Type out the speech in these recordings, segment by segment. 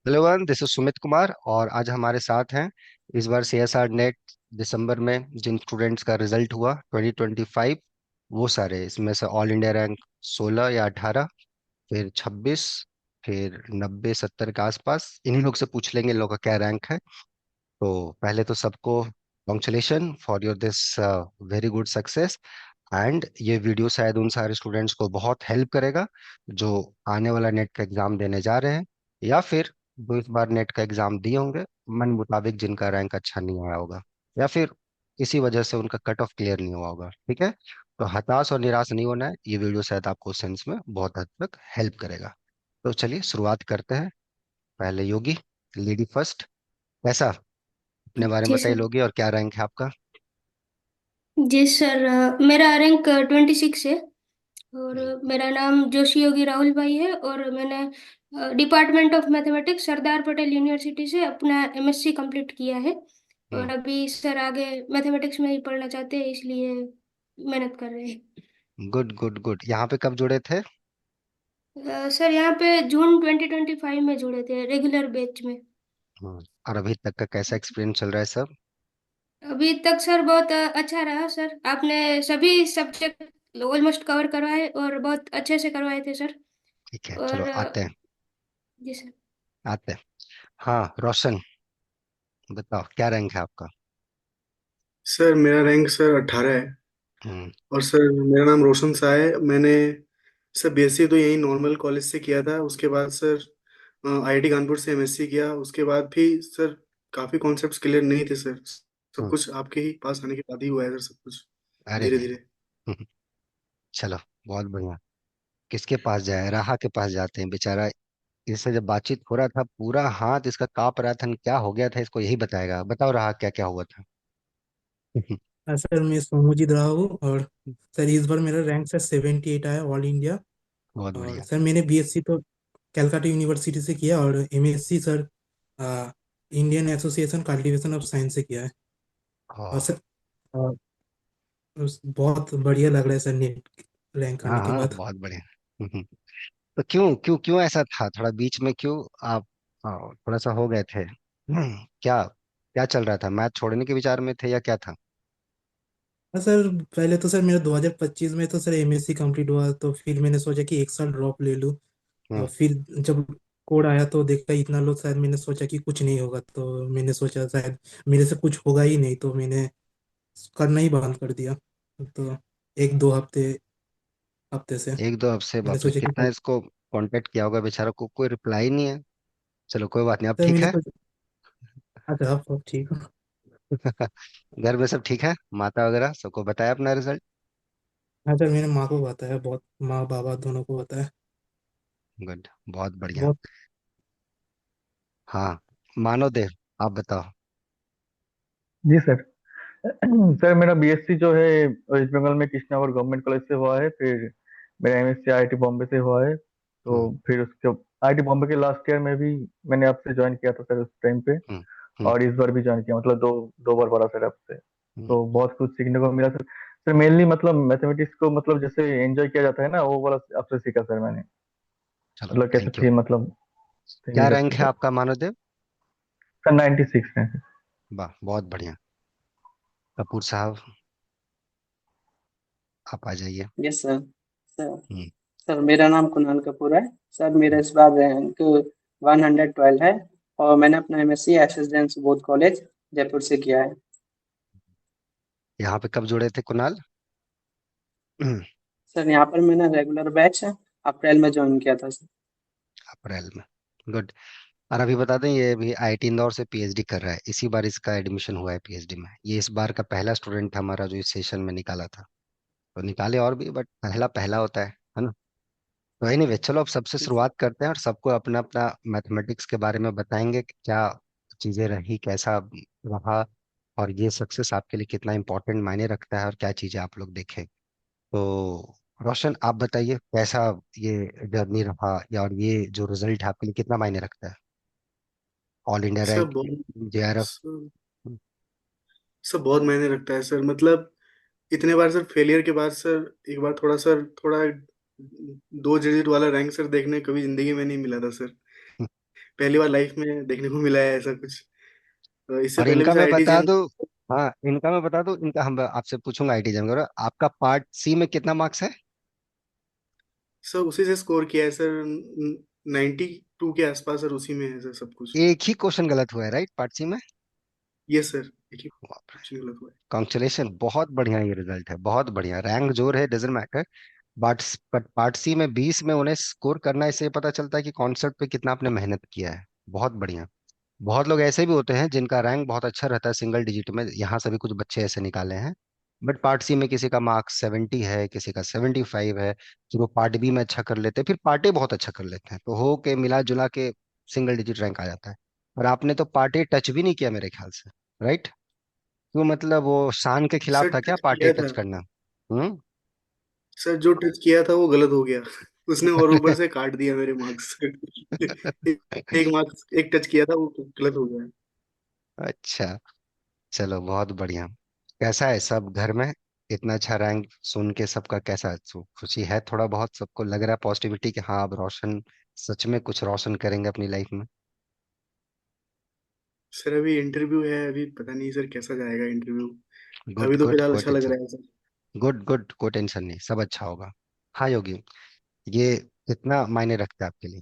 Hello one, this is Sumit Kumar और आज हमारे साथ हैं इस बार सीएसआर नेट दिसंबर में जिन स्टूडेंट्स का रिजल्ट हुआ 2025, वो सारे इसमें से ऑल इंडिया रैंक 16 या 18, फिर 26, फिर 90 70 के आसपास इन्हीं लोग से पूछ लेंगे इन लोग का क्या रैंक है। तो पहले तो सबको congratulation for your this very good success. And ये वीडियो शायद उन सारे स्टूडेंट्स को बहुत हेल्प करेगा जो आने वाला नेट का एग्जाम देने जा रहे हैं, या फिर जो इस बार नेट का एग्जाम दिए होंगे मन मुताबिक जिनका रैंक अच्छा नहीं आया होगा, या फिर इसी वजह से उनका कट ऑफ क्लियर नहीं हुआ होगा। ठीक है, तो हताश और निराश नहीं होना है, ये वीडियो शायद आपको सेंस में बहुत हद तक हेल्प करेगा। तो चलिए शुरुआत करते हैं। पहले योगी, लेडी फर्स्ट। कैसा, अपने बारे में जी बताइए सर। लोगी, और क्या रैंक है आपका? जी सर, मेरा रैंक 26 है। और हम्म। मेरा नाम जोशी योगी राहुल भाई है, और मैंने department of mathematics Sardar Patel university से अपना एमएससी कंप्लीट किया है। हम्म। और अभी सर आगे मैथमेटिक्स में ही पढ़ना चाहते हैं, इसलिए मेहनत कर रहे हैं। Good good good. यहाँ पे कब जुड़े थे? सर यहाँ पे जून 2025 में जुड़े थे रेगुलर बैच में। और अभी तक का कैसा एक्सपीरियंस चल रहा है सब? अभी तक सर बहुत अच्छा रहा सर। आपने सभी सब्जेक्ट ऑलमोस्ट कवर करवाए और बहुत अच्छे से करवाए थे सर। ठीक है, चलो और आते हैं। जी सर। आते हैं। हाँ रोशन, बताओ क्या रैंक है आपका? सर मेरा रैंक सर 18 है। हम्म। और सर मेरा नाम रोशन सा है। मैंने सर बीएससी तो यही नॉर्मल कॉलेज से किया था। उसके बाद सर आईआईटी कानपुर से एमएससी किया। उसके बाद भी सर काफ़ी कॉन्सेप्ट्स क्लियर नहीं थे सर। सब हम्म। कुछ आपके ही पास आने के बाद ही हुआ है सर, सब कुछ अरे धीरे नहीं। धीरे। हम्म। चलो, बहुत बढ़िया। किसके पास जाए, राहा के पास जाते हैं बेचारा। इससे जब बातचीत हो रहा था पूरा हाथ इसका कांप रहा था, क्या हो गया था इसको यही बताएगा। बताओ राहा, क्या क्या हुआ था? हाँ सर, मैं सोमूजित रहा हूँ। और सर इस बार मेरा रैंक सर 78 आया ऑल इंडिया। बहुत और बढ़िया। सर मैंने बीएससी तो कैलकाटा यूनिवर्सिटी से किया, और MSc sir Indian association cultivation of science से किया है। और ओह। सर बहुत बढ़िया लग रहा है सर नेट रैंक हाँ आने के हाँ, बाद। बहुत बढ़िया। तो क्यों क्यों क्यों ऐसा था, थोड़ा बीच में क्यों आप थोड़ा सा हो गए थे? क्या क्या चल रहा था, मैथ छोड़ने के विचार में थे या क्या था? हाँ सर, पहले तो सर मेरा 2025 में तो सर एमएससी कंप्लीट हुआ, तो फिर मैंने सोचा कि एक साल ड्रॉप ले लूँ। हम्म। और फिर जब कोड आया तो देखा इतना लो, शायद मैंने सोचा कि कुछ नहीं होगा, तो मैंने सोचा शायद मेरे से कुछ होगा ही नहीं, तो मैंने करना ही बंद कर दिया। तो एक दो हफ्ते हफ्ते से एक दो हफ्ते? मैंने बाप रे, सोचा कि कितना इसको कांटेक्ट किया होगा बेचारा को, कोई रिप्लाई नहीं है। चलो कोई बात नहीं, अब सर ठीक मैंने है। सोचा अच्छा अब ठीक हो। घर में सब ठीक है? माता वगैरह सबको बताया अपना रिजल्ट? हाँ सर, मैंने माँ को बताया, बहुत माँ बाबा दोनों को बताया। गुड, बहुत बढ़िया। बहुत। हाँ, मानो देव, आप बताओ। जी सर। सर मेरा बीएससी जो है वेस्ट बंगाल में कृष्णावर गवर्नमेंट कॉलेज से हुआ है। फिर मेरा एमएससी आईआईटी बॉम्बे से हुआ है। तो हम्म। फिर उसके आईआईटी बॉम्बे के लास्ट ईयर में भी मैंने आपसे ज्वाइन किया था सर, उस टाइम पे। हम्म। हम्म। और इस बार भी ज्वाइन किया, मतलब दो दो बार पढ़ा सर आपसे। हम्म। तो बहुत कुछ सीखने को मिला सर। सर मेनली मतलब मैथमेटिक्स को मतलब जैसे एंजॉय किया जाता है ना, वो वाला आपसे सीखा सर मैंने। चलो, मतलब कैसे थैंक यू। थी मतलब क्या थिंकिंग रैंक करते है थे। आपका मानो देव? सर 96 है। वाह, बहुत बढ़िया। कपूर साहब, आप आ जाइए। Yes sir. सर हम्म। सर मेरा नाम कुणाल कपूर है। सर मेरा इस बार रैंक 112 है। और मैंने अपना एमएससी एसएसजेएन सुबोध कॉलेज जयपुर से किया है। यहाँ पे कब जुड़े थे कुणाल? सर यहाँ पर मैंने रेगुलर बैच अप्रैल में ज्वाइन किया था सर। अप्रैल में। गुड। और अभी बता दें, ये भी आईआईटी इंदौर से पीएचडी कर रहा है, इसी बार इसका एडमिशन हुआ है पीएचडी में। ये इस बार का पहला स्टूडेंट था हमारा जो इस सेशन में निकाला था। तो निकाले और भी, बट पहला पहला होता है ना? तो एनीवे, चलो अब सबसे जी सर। शुरुआत करते हैं और सबको अपना अपना मैथमेटिक्स के बारे में बताएंगे कि क्या चीजें रही, कैसा रहा, और ये सक्सेस आपके लिए कितना इंपॉर्टेंट मायने रखता है, और क्या चीजें आप लोग देखें। तो रोशन, आप बताइए कैसा ये जर्नी रहा, या और ये जो रिजल्ट है आपके लिए कितना मायने रखता है? ऑल इंडिया सर रैंक, बहुत जेआरएफ। सर, सर बहुत मायने रखता है सर। मतलब इतने बार सर फेलियर के बाद सर एक बार थोड़ा सर थोड़ा 2 डिजिट वाला रैंक सर देखने कभी जिंदगी में नहीं मिला था सर। पहली बार लाइफ में देखने को मिला है ऐसा कुछ। इससे और पहले भी इनका सर मैं आईटी बता जैम। दूं। हाँ, इनका मैं बता दूं, इनका हम आपसे पूछूंगा आईटी जंग, आपका पार्ट सी में कितना मार्क्स है? सर उसी से स्कोर किया है सर, 92 के आसपास सर, उसी में है सर सब कुछ। एक ही क्वेश्चन गलत हुआ है, राइट, पार्ट सी में? यस सर, एक ही क्वेश्चन गलत हुआ है। कॉन्ग्रेचुलेशन, बहुत बढ़िया ये रिजल्ट है, बहुत बढ़िया। रैंक जोर है, doesn't matter. But part C में 20 में उन्हें स्कोर करना, इससे पता चलता है कि कॉन्सेप्ट पे कितना आपने मेहनत किया है। बहुत बढ़िया। बहुत लोग ऐसे भी होते हैं जिनका रैंक बहुत अच्छा रहता है सिंगल डिजिट में, यहाँ से भी कुछ बच्चे ऐसे निकाले हैं। बट पार्ट सी में किसी का मार्क्स 70 है, किसी का 75 है, तो वो पार्ट बी में अच्छा कर लेते हैं, फिर पार्ट ए बहुत अच्छा कर लेते हैं, तो हो के मिला जुला के सिंगल डिजिट रैंक आ जाता है। और आपने तो पार्ट ए टच भी नहीं किया मेरे ख्याल से, राइट? क्यों, मतलब वो शान के खिलाफ सर था क्या टच पार्ट ए किया टच था। करना? हम्म। सर जो टच किया था वो गलत हो गया। उसने और ऊपर से काट दिया मेरे मार्क्स। एक मार्क्स, एक टच किया था वो गलत हो गया। अच्छा, चलो बहुत बढ़िया। कैसा है सब घर में? इतना अच्छा रैंक सुन के सबका कैसा खुशी है? थोड़ा बहुत सबको लग रहा है पॉजिटिविटी कि हाँ अब रोशन सच में कुछ रोशन करेंगे अपनी लाइफ में? सर अभी इंटरव्यू है, अभी पता नहीं सर कैसा जाएगा इंटरव्यू। गुड अभी तो गुड, फिलहाल कोई अच्छा लग टेंशन। रहा है सर। गुड गुड, कोई टेंशन नहीं, सब अच्छा होगा। हाँ योगी, ये कितना मायने रखता है आपके लिए?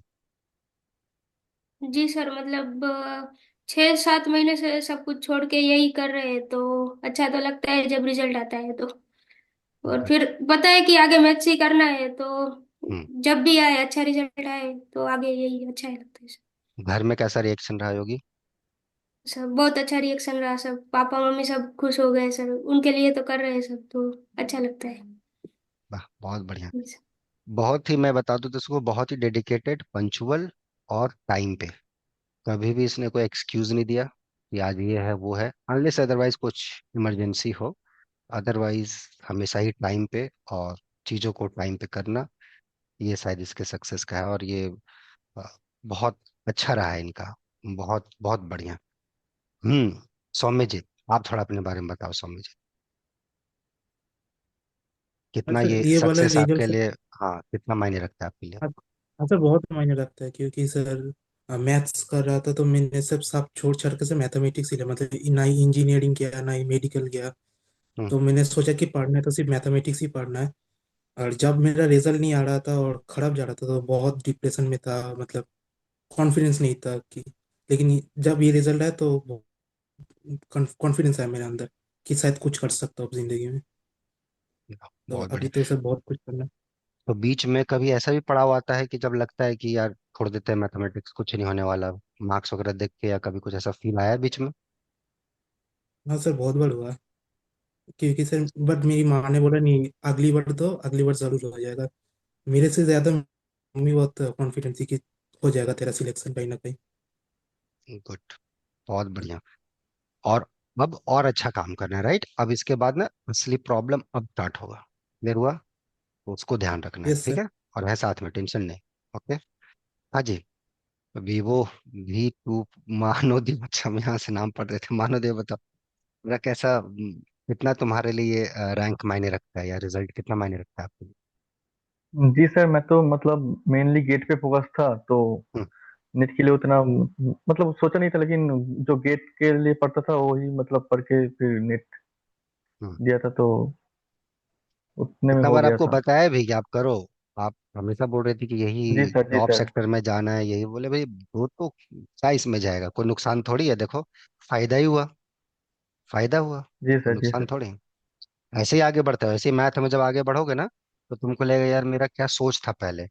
जी सर, मतलब 6-7 महीने से सब कुछ छोड़ के यही कर रहे हैं, तो अच्छा तो लगता है जब रिजल्ट आता है तो। और गुड। फिर पता है कि आगे मैथ्स ही करना है, तो हम्म। जब भी आए अच्छा रिजल्ट आए तो आगे यही अच्छा ही लगता है सर। घर में कैसा रिएक्शन रहा योगी? सब बहुत अच्छा रिएक्शन रहा, सब पापा मम्मी सब खुश हो गए सर, उनके लिए तो कर रहे हैं सब, तो अच्छा लगता है। वाह, बहुत बढ़िया। बहुत ही, मैं बता दूं तो इसको, बहुत ही डेडिकेटेड, पंचुअल और टाइम पे। कभी भी इसने कोई एक्सक्यूज नहीं दिया कि आज ये है वो है, अनलेस अदरवाइज कुछ इमरजेंसी हो। अदरवाइज हमेशा ही टाइम पे, और चीजों को टाइम पे करना, ये शायद इसके सक्सेस का है। और ये अ, बहुत अच्छा रहा है इनका। बहुत बहुत बढ़िया। सौम्य जी, आप थोड़ा अपने बारे में बताओ सौम्य जी, कितना अच्छा, ये ये वाला सक्सेस रिजल्ट आपके सर। लिए, हाँ, कितना मायने रखता है आपके लिए? हाँ हाँ सर, बहुत मायने रखता है, क्योंकि सर मैथ्स कर रहा था तो मैंने सब छोड़ छाड़ के से मैथमेटिक्स ही लिया, मतलब ना ही इंजीनियरिंग किया ना ही मेडिकल किया। हम्म। तो मैंने सोचा कि पढ़ना है तो सिर्फ मैथमेटिक्स ही पढ़ना है। और जब मेरा रिजल्ट नहीं आ रहा था और खराब जा रहा था तो बहुत डिप्रेशन में था, मतलब कॉन्फिडेंस नहीं था कि, लेकिन जब ये रिजल्ट आया तो कॉन्फिडेंस आया मेरे अंदर कि शायद कुछ कर सकता हूँ जिंदगी में। तो बहुत अभी बढ़िया। तो सर बहुत कुछ करना है। तो बीच में कभी ऐसा भी पड़ाव आता है कि जब लगता है कि यार छोड़ देते हैं मैथमेटिक्स, कुछ नहीं होने वाला, मार्क्स वगैरह देख के, या कभी कुछ ऐसा फील आया है बीच में? हाँ सर, बहुत बार हुआ है। क्योंकि सर बट मेरी माँ ने बोला नहीं, अगली बार तो अगली बार जरूर हो जाएगा। मेरे से ज्यादा मम्मी बहुत कॉन्फिडेंट थी कि हो जाएगा तेरा सिलेक्शन कहीं ना कहीं। गुड, बहुत बढ़िया। और अब और अच्छा काम करना है, राइट? अब इसके बाद ना असली प्रॉब्लम अब स्टार्ट होगा, क्लियर हुआ? तो उसको ध्यान रखना है, यस ठीक सर। है? और है साथ में, टेंशन नहीं। ओके। हाँ जी। वीवो V2 महानोदेव, अच्छा हम यहाँ से नाम पढ़ रहे थे, महानोदेव बताओ, मेरा कैसा कितना तुम्हारे लिए रैंक मायने रखता है, या रिजल्ट कितना मायने रखता है आपके लिए? जी सर, मैं तो मतलब मेनली गेट पे फोकस था, तो हम्म। नेट के लिए उतना मतलब सोचा नहीं था, लेकिन जो गेट के लिए पढ़ता था वही मतलब पढ़ के फिर नेट हम्म। दिया था, तो उतने में इतना हो बार गया आपको था। बताया भी कि आप करो, आप हमेशा बोल रहे थे कि जी यही सर, जी टॉप सर। सेक्टर में जाना है, यही बोले भाई, वो तो क्या इसमें जाएगा, कोई नुकसान थोड़ी है, देखो फायदा ही हुआ, फायदा हुआ, जी कोई सर, जी नुकसान सर। थोड़ी है। ऐसे ही आगे बढ़ते हो, ऐसे ही मैथ में जब आगे बढ़ोगे ना, तो तुमको लगेगा यार मेरा क्या सोच था पहले।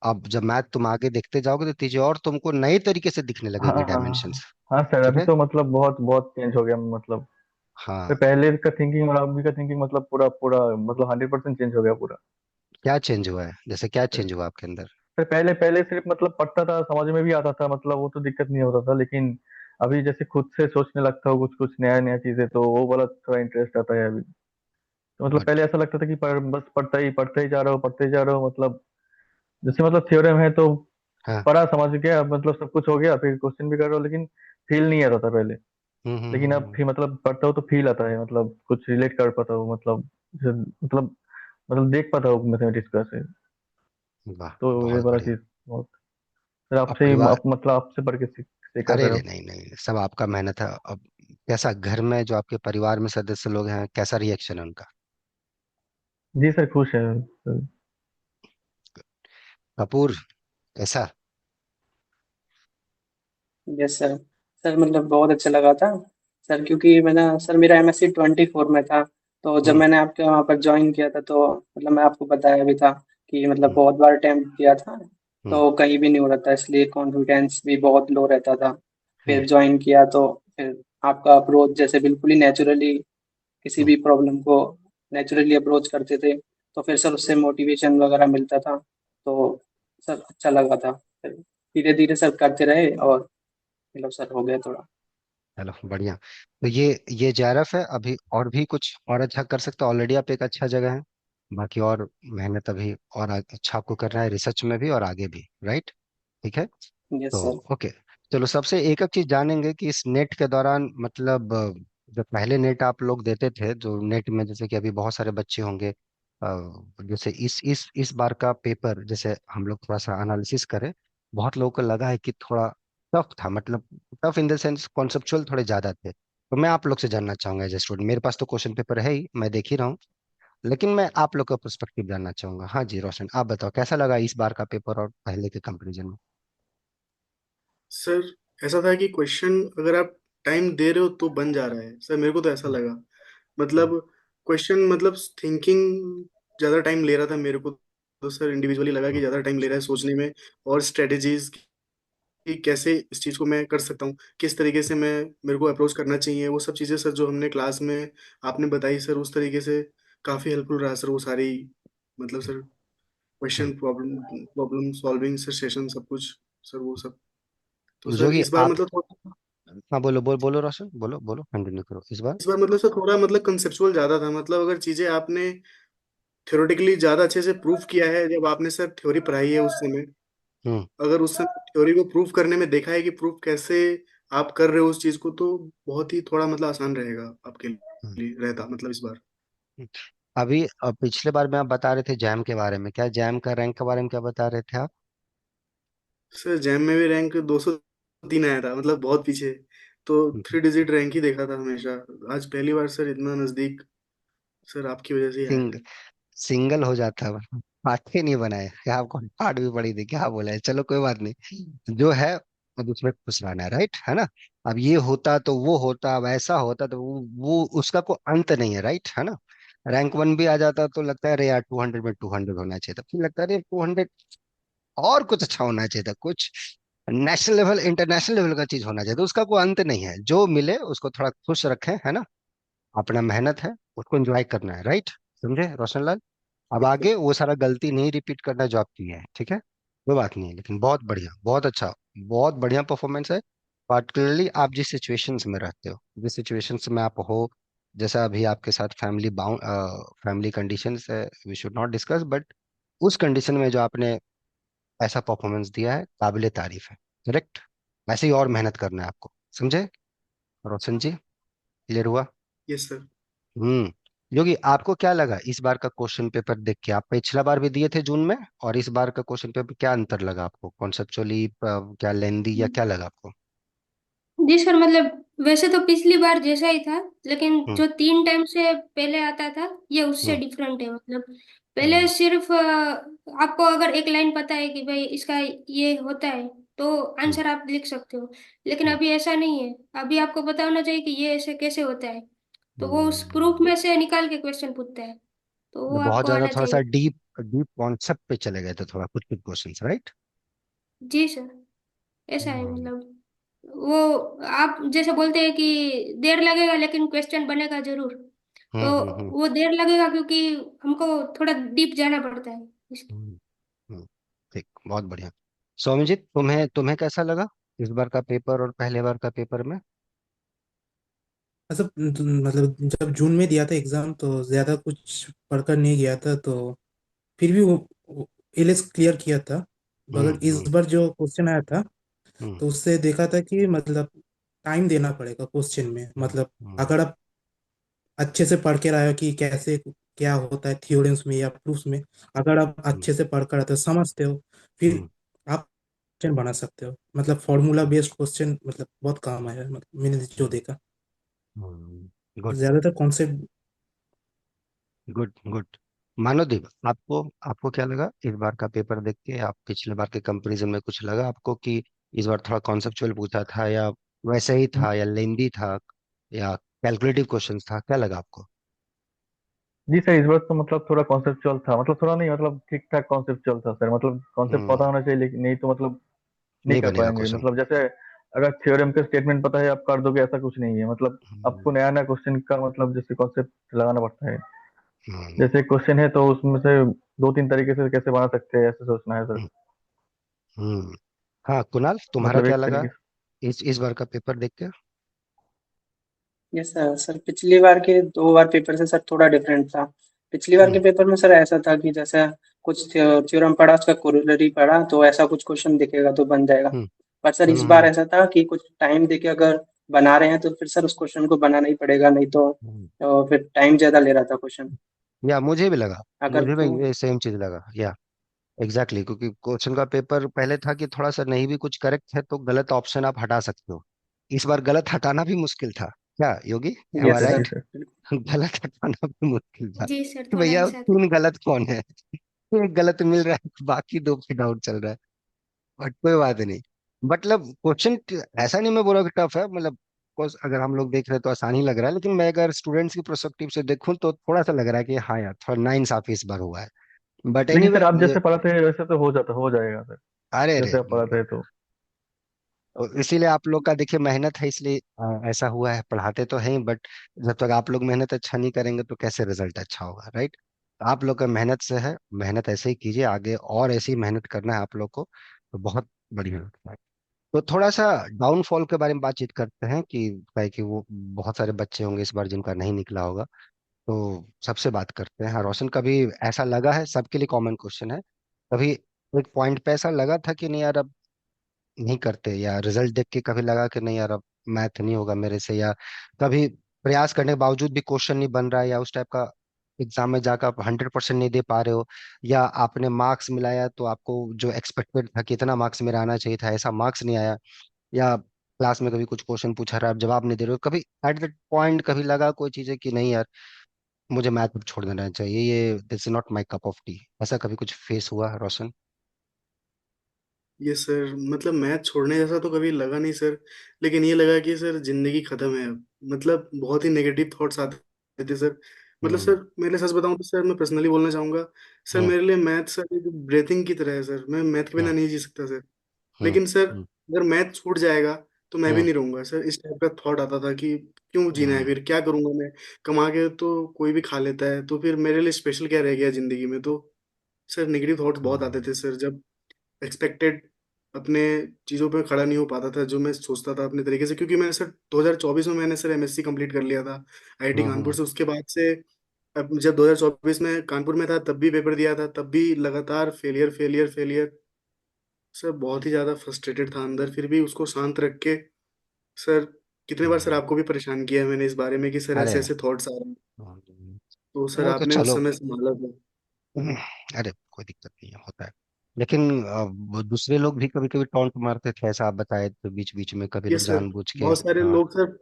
अब जब मैथ तुम आगे देखते जाओगे तो चीजें और तुमको नए तरीके से दिखने हाँ लगेगी, हाँ डायमेंशंस। हाँ। हाँ सर, ठीक अभी है। तो मतलब बहुत बहुत चेंज हो गया, मतलब हाँ। तो पहले का थिंकिंग और अभी का थिंकिंग मतलब पूरा पूरा मतलब 100% चेंज हो गया पूरा। क्या चेंज हुआ है, जैसे क्या चेंज हुआ आपके अंदर? सर पहले पहले सिर्फ मतलब पढ़ता था, समझ में भी आता था, मतलब वो तो दिक्कत नहीं होता था, लेकिन अभी जैसे खुद से सोचने लगता हूँ कुछ कुछ नया नया चीजें, तो वो वाला थोड़ा इंटरेस्ट आता है अभी। तो मतलब गुड। पहले ऐसा लगता था कि बस पढ़ते ही जा रहा हूँ, पढ़ते ही जा रहा हूँ, मतलब जैसे मतलब थ्योरम है तो हाँ। पढ़ा समझ गया, मतलब सब कुछ हो गया, फिर क्वेश्चन भी कर रहा हूँ, लेकिन फील नहीं आता था पहले। लेकिन अब फिर मतलब पढ़ता हूँ तो फील आता है, मतलब कुछ रिलेट कर पाता हूँ, मतलब मतलब मतलब देख पाता हूँ मैथमेटिक्स का से। वाह, तो ये बहुत वाला बढ़िया। चीज बहुत। सर और आपसे ही परिवार। मतलब आपसे पढ़ के सीखा अरे सर रे, अब। नहीं नहीं, सब आपका मेहनत है। अब कैसा घर में जो आपके परिवार में सदस्य लोग हैं, कैसा रिएक्शन है उनका? जी सर, खुश है सर। कपूर, कैसा? Yes sir. सर मतलब बहुत अच्छा लगा था सर, क्योंकि मैंने सर मेरा एमएससी 24 में था। तो जब हम्म। मैंने आपके वहाँ पर ज्वाइन किया था तो मतलब मैं आपको बताया भी था कि मतलब हम्म। बहुत बार अटेम्प्ट किया था, हम्म। तो कहीं भी नहीं हो रहा था, इसलिए कॉन्फिडेंस भी बहुत लो रहता था। हम्म। फिर ज्वाइन किया तो फिर आपका अप्रोच जैसे बिल्कुल ही नेचुरली किसी हम्म। भी प्रॉब्लम को नेचुरली अप्रोच करते थे, तो फिर सर उससे मोटिवेशन वगैरह मिलता था। तो सर अच्छा लगा था। फिर धीरे धीरे सर करते रहे और मतलब सर हो गया थोड़ा। चलो बढ़िया। तो ये जेआरएफ है, अभी और भी कुछ और अच्छा कर सकते हो। ऑलरेडी आप एक अच्छा जगह है, बाकी और मेहनत अभी और अच्छा आपको करना है, रिसर्च में भी और आगे भी, राइट? ठीक है। यस तो सर। ओके, चलो सबसे एक एक चीज जानेंगे कि इस नेट के दौरान मतलब जो पहले नेट आप लोग देते थे, जो नेट में जैसे कि अभी बहुत सारे बच्चे होंगे, जैसे इस बार का पेपर जैसे हम लोग थोड़ा सा एनालिसिस करें, बहुत लोगों को लगा है कि थोड़ा टफ था, मतलब tough in the sense conceptual थोड़े ज्यादा थे। तो मैं आप लोग से जानना चाहूंगा एज ए स्टूडेंट, मेरे पास तो क्वेश्चन पेपर है ही, मैं देख ही रहा हूँ, लेकिन मैं आप लोग का पर्सपेक्टिव जानना चाहूंगा। हाँ जी रोशन, आप बताओ कैसा लगा इस बार का पेपर और पहले के कंपेरिजन में? सर ऐसा था कि क्वेश्चन अगर आप टाइम दे रहे हो तो बन जा रहा है सर, मेरे को तो ऐसा हम्म। लगा। हम्म। मतलब क्वेश्चन मतलब थिंकिंग ज़्यादा टाइम ले रहा था मेरे को, तो सर इंडिविजुअली लगा कि हम्म। ज़्यादा टाइम ले रहा है सोचने में, और स्ट्रेटेजीज कि कैसे इस चीज़ को मैं कर सकता हूँ, किस तरीके से मैं मेरे को अप्रोच करना चाहिए, वो सब चीज़ें सर जो हमने क्लास में आपने बताई सर, उस तरीके से काफ़ी हेल्पफुल रहा सर वो सारी। मतलब sir hmm. Question problem problem solving sir session सब कुछ सर वो सब। तो जो सर कि इस बार आप, मतलब हाँ बोलो बोलो बोलो रोशन, बोलो बोलो, कंटिन्यू करो इस बार। इस बार मतलब सर थोड़ा मतलब कंसेप्चुअल ज़्यादा था। मतलब अगर चीज़ें आपने थ्योरेटिकली ज़्यादा अच्छे से प्रूफ किया है, जब आपने सर थ्योरी पढ़ाई है उस समय, हम्म। अगर उस समय थ्योरी को प्रूफ करने में देखा है कि प्रूफ कैसे आप कर रहे हो उस चीज को, तो बहुत ही थोड़ा मतलब आसान रहेगा आपके हम्म। लिए रहता मतलब इस बार। हम्म। अभी पिछले बार में आप बता रहे थे जैम के बारे में, क्या जैम का रैंक के बारे में क्या बता रहे थे आप? सर जैम में भी रैंक 203 आया था, मतलब बहुत पीछे। तो हम्म। 3 डिजिट रैंक ही देखा था हमेशा। आज पहली बार सर इतना नजदीक, सर आपकी वजह से ही आया सिंग, है। सिंगल हो जाता है। पार्ट ही नहीं बनाए क्या आपको? पार्ट भी पड़ी थी क्या बोला है, चलो कोई बात नहीं, जो है अब उसमें खुश रहना है, राइट है ना? अब ये होता तो वो होता, अब ऐसा होता तो वो उसका कोई अंत नहीं है, राइट है ना? रैंक वन भी आ जाता तो लगता है अरे यार 200 में 200 होना चाहिए था, फिर लगता है अरे 200 और कुछ अच्छा होना चाहिए था, कुछ नेशनल लेवल इंटरनेशनल लेवल का चीज होना चाहिए, तो उसका कोई अंत नहीं है। जो मिले उसको थोड़ा खुश रखें, है ना? अपना मेहनत है, उसको एंजॉय करना है, राइट? समझे रोशन लाल? अब ठीक है। आगे वो सारा गलती नहीं रिपीट करना जो आप किए हैं, ठीक है? कोई बात नहीं है, लेकिन बहुत बढ़िया, बहुत अच्छा, बहुत बढ़िया परफॉर्मेंस है। पार्टिकुलरली आप जिस सिचुएशंस में रहते हो, जिस सिचुएशंस में आप हो, जैसा अभी आपके साथ फैमिली बाउंड, फैमिली कंडीशंस है, we should not discuss, but उस कंडीशन में जो आपने ऐसा परफॉर्मेंस दिया है, काबिले तारीफ है। करेक्ट? वैसे ही और मेहनत करना है आपको, समझे रोशन जी? क्लियर हुआ? Yes sir. हम्म। योगी, आपको क्या लगा इस बार का क्वेश्चन पेपर देख के? आप पिछला बार भी दिए थे जून में, और इस बार का क्वेश्चन पेपर क्या अंतर लगा आपको कॉन्सेप्चुअली, क्या लेंदी या क्या लगा आपको? जी सर मतलब वैसे तो पिछली बार जैसा ही था, लेकिन हम्म। जो 3 टाइम से पहले आता था ये उससे हम्म। डिफरेंट है। मतलब पहले हम्म। सिर्फ आपको अगर एक लाइन पता है कि भाई इसका ये होता है तो हम्म। आंसर आप लिख सकते हो, लेकिन हम्म। अभी ऐसा नहीं है। अभी आपको पता होना चाहिए कि ये ऐसे कैसे होता है, तो वो उस प्रूफ हम्म। में से निकाल के क्वेश्चन पूछता है, तो वो मतलब बहुत आपको ज्यादा आना थोड़ा सा चाहिए। डीप डीप कॉन्सेप्ट पे चले गए थे, थोड़ा कुछ कुछ क्वेश्चंस, राइट? जी सर, ऐसा है हम्म। मतलब। वो आप जैसे बोलते हैं कि देर लगेगा लेकिन क्वेश्चन बनेगा जरूर, हम्म। तो हम्म। वो देर लगेगा क्योंकि हमको थोड़ा डीप जाना पड़ता है इसलिए। हम्म। हम्म। ठीक, बहुत बढ़िया। सौम्यजीत, तुम्हें तुम्हें कैसा लगा इस बार का पेपर और पहले बार का पेपर में? अच्छा, मतलब जब जून में दिया था एग्जाम तो ज़्यादा कुछ पढ़कर नहीं गया था, तो फिर भी वो एलएस क्लियर किया था। हम्म। मगर इस हम्म। बार जो क्वेश्चन आया था हम्म। तो उससे देखा था कि मतलब टाइम देना पड़ेगा क्वेश्चन में। हम्म। मतलब हम्म। अगर आप अच्छे से पढ़ के रहे हो कि कैसे क्या होता है थ्योरम्स में या प्रूफ्स में, अगर आप हम्म। अच्छे से पढ़ कर आते हो समझते हो, फिर हम्म। आप क्वेश्चन बना सकते हो, मतलब फॉर्मूला बेस्ड क्वेश्चन, मतलब बहुत काम आया है, मतलब मैंने जो देखा गुड। ज्यादातर कॉन्सेप्ट। Good good. मानवदीप, आपको आपको क्या लगा इस बार का पेपर देख के? आप पिछले बार के कंपैरिजन में कुछ लगा आपको कि इस बार थोड़ा कॉन्सेप्चुअल पूछा था, या वैसे ही था, या लेंदी था, या कैलकुलेटिव क्वेश्चंस था? क्या लगा आपको? जी सर, इस बार तो मतलब थोड़ा कॉन्सेप्चुअल था, मतलब थोड़ा नहीं, मतलब ठीक ठाक कॉन्सेप्चुअल था सर, मतलब कॉन्सेप्ट हम्म। पता होना चाहिए, लेकिन नहीं तो मतलब नहीं नहीं कर बनेगा पाएंगे। क्वेश्चन। मतलब जैसे अगर थ्योरम का स्टेटमेंट पता है आप कर दोगे, ऐसा कुछ नहीं है, मतलब हम्म। आपको नया नया क्वेश्चन का मतलब जैसे कॉन्सेप्ट लगाना पड़ता है। हम्म। जैसे क्वेश्चन है तो उसमें से दो तीन तरीके से कैसे बना सकते हैं, ऐसे सोचना है सर। हम्म। हाँ कुणाल, तुम्हारा मतलब क्या एक लगा तरीके से। इस बार का पेपर देख के? Yes sir. सर पिछली बार के 2 बार पेपर से सर थोड़ा डिफरेंट था। पिछली बार के हम्म। पेपर में सर ऐसा था कि जैसे कुछ थ्योरम पढ़ा, उसका कोरोलरी पढ़ा, तो ऐसा कुछ क्वेश्चन दिखेगा तो बन जाएगा। हम्म। पर सर इस बार हम्म। ऐसा था कि कुछ टाइम देके अगर बना रहे हैं तो फिर सर उस क्वेश्चन को बनाना ही पड़ेगा, नहीं तो हम्म। फिर टाइम ज्यादा ले रहा था क्वेश्चन। या मुझे भी लगा, अगर मुझे भी तो ये सेम चीज लगा या एग्जैक्टली क्योंकि क्वेश्चन का पेपर पहले था कि थोड़ा सा नहीं भी कुछ करेक्ट है तो गलत ऑप्शन आप हटा सकते हो। इस बार गलत हटाना भी मुश्किल था, क्या योगी? एम आई यस जी सर। राइट? सर। गलत हटाना भी मुश्किल था जी सर, कि थोड़ा भैया ऐसा था। तीन गलत कौन है? एक गलत मिल रहा है, बाकी दो पे डाउट चल रहा है। बट कोई बात नहीं। मतलब क्वेश्चन ऐसा नहीं मैं बोल रहा कि टफ है, मतलब course अगर हम लोग देख रहे हैं तो आसान ही लग रहा है, लेकिन मैं अगर स्टूडेंट्स की प्रोस्पेक्टिव से देखूं तो थोड़ा सा लग रहा है कि हाँ यार थोड़ा नाइंसाफी इस बार हुआ है। बट लेकिन एनीवे सर आप मुझे, जैसे पढ़ाते हैं वैसे तो हो जाएगा सर। अरे अरे, जैसे आप पढ़ाते हैं तो। और इसीलिए आप लोग का देखिए मेहनत है, इसलिए ऐसा हुआ है। पढ़ाते तो हैं बट जब तक आप लोग मेहनत अच्छा नहीं करेंगे तो कैसे रिजल्ट अच्छा होगा, राइट? आप लोग का मेहनत से है, मेहनत ऐसे ही कीजिए आगे, और ऐसे ही मेहनत करना है आप लोग को, तो बहुत बढ़िया होता है। तो थोड़ा सा डाउनफॉल के बारे में बातचीत करते हैं कि भाई कि वो बहुत सारे बच्चे होंगे इस बार जिनका नहीं निकला होगा, तो सबसे बात करते हैं। हाँ रोशन, कभी ऐसा लगा है, सबके लिए कॉमन क्वेश्चन है, कभी एक पॉइंट पे ऐसा लगा था कि नहीं यार अब नहीं करते, या रिजल्ट देख के कभी लगा कि नहीं यार अब मैथ नहीं होगा मेरे से, या कभी प्रयास करने के बावजूद भी क्वेश्चन नहीं बन रहा है, या उस टाइप का एग्जाम में जाकर आप 100% नहीं दे पा रहे हो, या आपने मार्क्स मिलाया तो आपको जो एक्सपेक्टेड था कितना मार्क्स मेरा आना चाहिए था ऐसा मार्क्स नहीं आया, या क्लास में कभी कुछ क्वेश्चन पूछा रहा है आप जवाब नहीं दे रहे हो, कभी एट दैट पॉइंट कभी लगा कोई चीज़ है कि नहीं यार मुझे मैथ अब छोड़ देना चाहिए, ये this is not my cup of T, ऐसा कभी कुछ फेस हुआ रोशन? ये सर मतलब मैथ छोड़ने जैसा तो कभी लगा नहीं सर। लेकिन ये लगा कि सर जिंदगी खत्म है अब, मतलब बहुत ही नेगेटिव थॉट्स आते थे सर। मतलब हम्म। सर मेरे लिए सच बताऊं तो सर मैं पर्सनली बोलना चाहूंगा। सर हम्म। मेरे लिए मैथ सर एक ब्रीथिंग की तरह है सर, मैं मैथ के हम्म। बिना नहीं जी सकता सर। हम्म। लेकिन सर हम्म। अगर मैथ छूट जाएगा तो मैं भी हम्म। नहीं रहूंगा सर, इस टाइप का थॉट आता था कि क्यों जीना है, हम्म। फिर क्या करूंगा मैं, कमा के तो कोई भी खा लेता है, तो फिर मेरे लिए स्पेशल क्या रह गया जिंदगी में। तो सर नेगेटिव थॉट्स बहुत आते हम्म। थे सर, जब एक्सपेक्टेड अपने चीज़ों पे खड़ा नहीं हो पाता था जो मैं सोचता था अपने तरीके से। क्योंकि मैंने सर 2024 में मैंने सर एमएससी कंप्लीट कर लिया था आईआईटी कानपुर हम्म। से। उसके बाद से अब जब 2024 में कानपुर में था तब भी पेपर दिया था, तब भी लगातार फेलियर फेलियर फेलियर। सर बहुत ही ज़्यादा फ्रस्ट्रेटेड था अंदर, फिर भी उसको शांत रख के सर कितने बार सर हम्म। आपको भी परेशान किया है मैंने इस बारे में कि सर अरे ऐसे ऐसे थॉट्स आ रहे हैं। हम्म, तो सर वो तो आपने उस चलो, समय संभाला था। अरे कोई दिक्कत नहीं है, होता है। लेकिन वो दूसरे लोग भी कभी कभी टॉन्ट मारते थे, ऐसा आप बताए तो बीच बीच में कभी ये लोग सर जानबूझ के। बहुत सारे हाँ। लोग सर,